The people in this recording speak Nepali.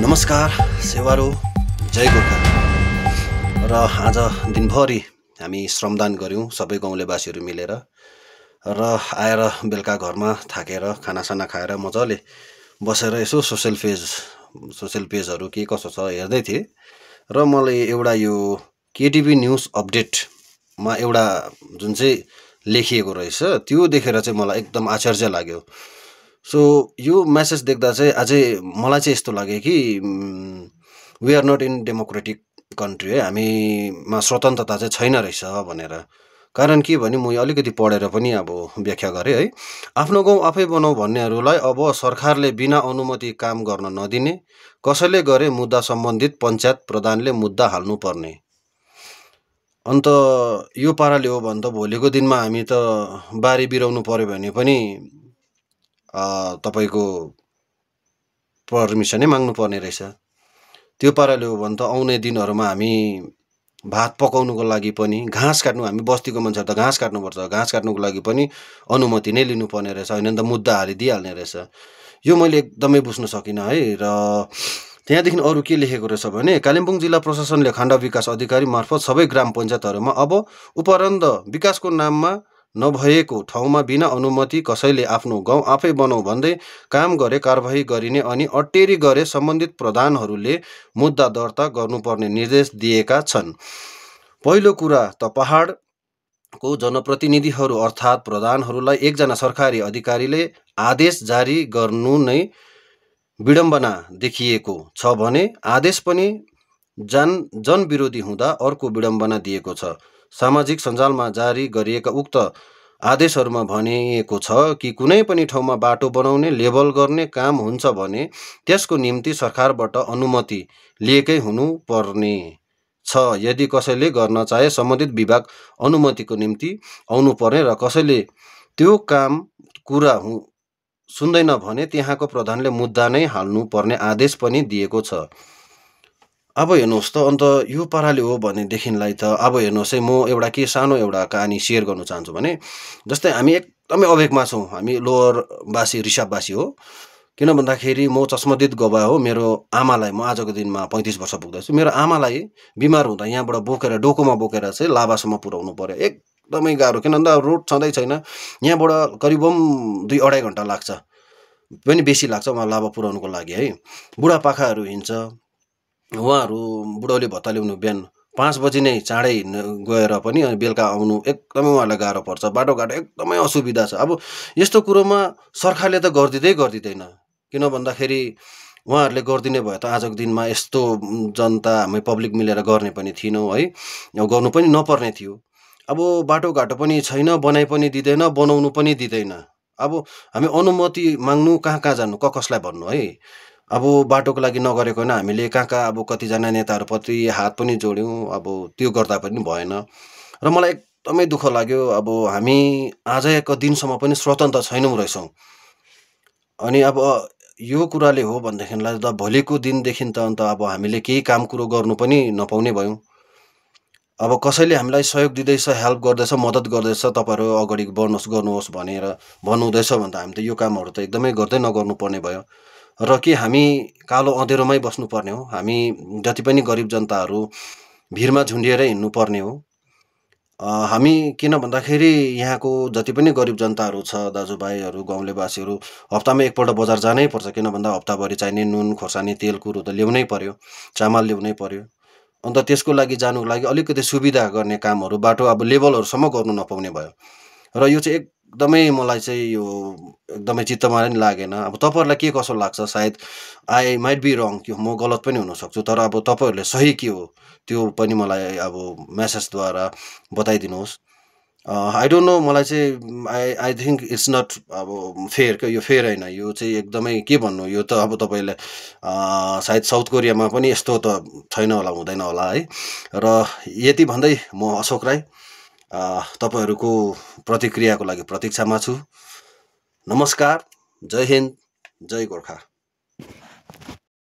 नमस्कार सेवारो जय गोर्खा। र आज दिनभरि हामी श्रमदान गऱ्यौँ सबै गाउँलेवासीहरू मिलेर र आएर बेलुका घरमा थाकेर खानासाना खाएर मजाले बसेर यसो सोसियल पेजहरू के कसो छ हेर्दै थिएँ र मलाई एउटा यो केटिभी न्युज अपडेटमा एउटा जुन चाहिँ लेखिएको रहेछ त्यो देखेर चाहिँ मलाई एकदम आश्चर्य लाग्यो। सो यो मेसेज देख्दा चाहिँ अझै मलाई चाहिँ यस्तो लाग्यो कि we are not in democratic country है, हामीमा स्वतन्त्रता चाहिँ छैन रहेछ भनेर। कारण के भने म अलिकति पढेर पनि अब व्याख्या गरेँ है। आफ्नो गाउँ आफै बनाऊ भन्नेहरूलाई अब सरकारले बिना अनुमति काम गर्न नदिने, कसैले गरे मुद्दा सम्बन्धित पञ्चायत प्रधानले मुद्दा हाल्नु पर्ने। अन्त यो पाराले हो भने त भोलिको दिनमा हामी त बारी बिराउनु पर्यो भने पनि तपाईको पर्मिसनै माग्नु पर्ने रहेछ। त्यो पाराले हो भने त आउने दिनहरूमा हामी भात पकाउनुको लागि पनि घाँस काट्नु, हामी बस्तीको मान्छेहरू त घाँस काट्नुपर्छ, घाँस काट्नुको लागि पनि अनुमति नै लिनुपर्ने रहेछ, होइन नि त मुद्दा हालिदिइहाल्ने रहेछ। यो मैले एकदमै बुझ्न सकिनँ है। र त्यहाँदेखि अरू के लेखेको रहेछ भने कालिम्पोङ जिल्ला प्रशासनले खण्ड विकास अधिकारी मार्फत सबै ग्राम पञ्चायतहरूमा अब उपरन्द विकासको नाममा नभएको ठाउँमा बिना अनुमति कसैले आफ्नो गाउँ आफै बनाऊ भन्दै काम गरे कारबाही गरिने अनि अटेरी गरे सम्बन्धित प्रधानहरूले मुद्दा दर्ता गर्नुपर्ने निर्देश दिएका छन्। पहिलो कुरा त पहाडको जनप्रतिनिधिहरू अर्थात् प्रधानहरूलाई एकजना सरकारी अधिकारीले आदेश जारी गर्नु नै विडम्बना देखिएको छ भने आदेश पनि जनविरोधी हुँदा अर्को विडम्बना दिएको छ। सामाजिक सञ्जालमा जारी गरिएका उक्त आदेशहरूमा भनिएको छ कि कुनै पनि ठाउँमा बाटो बनाउने लेबल गर्ने काम हुन्छ भने त्यसको निम्ति सरकारबाट अनुमति लिएकै हुनुपर्ने छ। यदि कसैले गर्न चाहे सम्बन्धित विभाग अनुमतिको निम्ति आउनुपर्ने र कसैले त्यो काम कुरा सुन्दैन भने त्यहाँको प्रधानले मुद्दा नै हाल्नुपर्ने आदेश पनि दिएको छ। अब हेर्नुहोस् त, अन्त यो पाराले हो भनेदेखिलाई त अब हेर्नुहोस् है, म एउटा सानो कहानी सेयर गर्न चाहन्छु भने जस्तै हामी एकदमै अवेगमा छौँ, हामी लोवरवासी रिसाबवासी हो। किन भन्दाखेरि म चस्मदित गवाह हो। मेरो आमालाई म आजको दिनमा 35 वर्ष पुग्दैछु, मेरो आमालाई बिमार हुँदा यहाँबाट बोकेर डोकोमा बोकेर चाहिँ लाभासम्म पुर्याउनु पर्यो। एकदमै गाह्रो, किन भन्दा रोड छँदै छैन। यहाँबाट करिबम 2-2.5 घन्टा लाग्छ, पनि बेसी लाग्छ उहाँ लाभा पुर्याउनुको लागि है। बुढापाकाहरू हिँड्छ, उहाँहरू बुढौली भत्ता ल्याउनु बिहान 5 बजी नै चाँडै गएर पनि अनि बेलुका आउनु एकदमै उहाँहरूलाई गाह्रो पर्छ। बाटोघाटो एकदमै असुविधा छ। अब यस्तो कुरोमा सरकारले त गर्दिँदैन। किन भन्दाखेरि उहाँहरूले गरिदिने भए त आजको दिनमा यस्तो जनता हामी पब्लिक मिलेर गर्ने पनि थिएनौँ है, गर्नु पनि नपर्ने थियो। अब बाटोघाटो पनि छैन, बनाइ पनि दिँदैन, बनाउनु पनि दिँदैन। अब हामी अनुमति माग्नु कहाँ जानु, कसलाई भन्नु है। अब बाटोको लागि नगरेको होइन, हामीले कहाँ अब कतिजना नेताहरूप्रति हात पनि जोड्यौँ, अब त्यो गर्दा पनि भएन। र मलाई एकदमै दुःख लाग्यो। अब हामी आजको दिनसम्म पनि स्वतन्त्र छैनौँ रहेछौँ। अनि अब यो कुराले हो भनेदेखिलाई त भोलिको दिनदेखि त अन्त अब हामीले केही काम कुरो गर्नु पनि नपाउने भयौँ। अब कसैले हामीलाई सहयोग दिँदैछ, हेल्प गर्दैछ, मद्दत गर्दैछ, तपाईँहरू अगाडि गर्नुहोस् भनेर भन्नुहुँदैछ भने त हामी त यो कामहरू त एकदमै गर्दै नगर्नु पर्ने भयो। र के हामी कालो अँधेरोमै बस्नुपर्ने हो? हामी जति पनि गरिब जनताहरू भिरमा झुन्डिएर हिँड्नुपर्ने हो। हामी किन भन्दाखेरि यहाँको जति पनि गरिब जनताहरू छ, दाजुभाइहरू, गाउँलेवासीहरू हप्तामा एकपल्ट बजार जानै पर्छ। किन भन्दा हप्ताभरि चाहिने नुन खोर्सानी तेल कुरो त ल्याउनै पर्यो, चामल ल्याउनै पर्यो। अन्त त्यसको लागि जानुको लागि अलिकति सुविधा गर्ने कामहरू बाटो अब लेभलहरूसम्म गर्नु नपाउने भयो। र यो चाहिँ एकदमै मलाई चाहिँ यो एकदमै चित्तमा पनि लागेन। अब तपाईँहरूलाई के कसो लाग्छ? सायद आई माइट बी रङ, कि म गलत पनि हुनसक्छु, तर अब तपाईँहरूले सही के हो त्यो पनि मलाई अब मेसेजद्वारा बताइदिनुहोस्। आई डोन्ट नो, मलाई चाहिँ आई थिङ्क इट्स नट अब फेयर, यो फेयर होइन। यो चाहिँ एकदमै के भन्नु, यो त अब तपाईँले सायद साउथ कोरियामा पनि यस्तो त छैन होला, हुँदैन होला है। र यति भन्दै म अशोक राई तपाईँहरूको प्रतिक्रियाको लागि प्रतीक्षामा छु। नमस्कार, जय हिन्द, जय गोर्खा।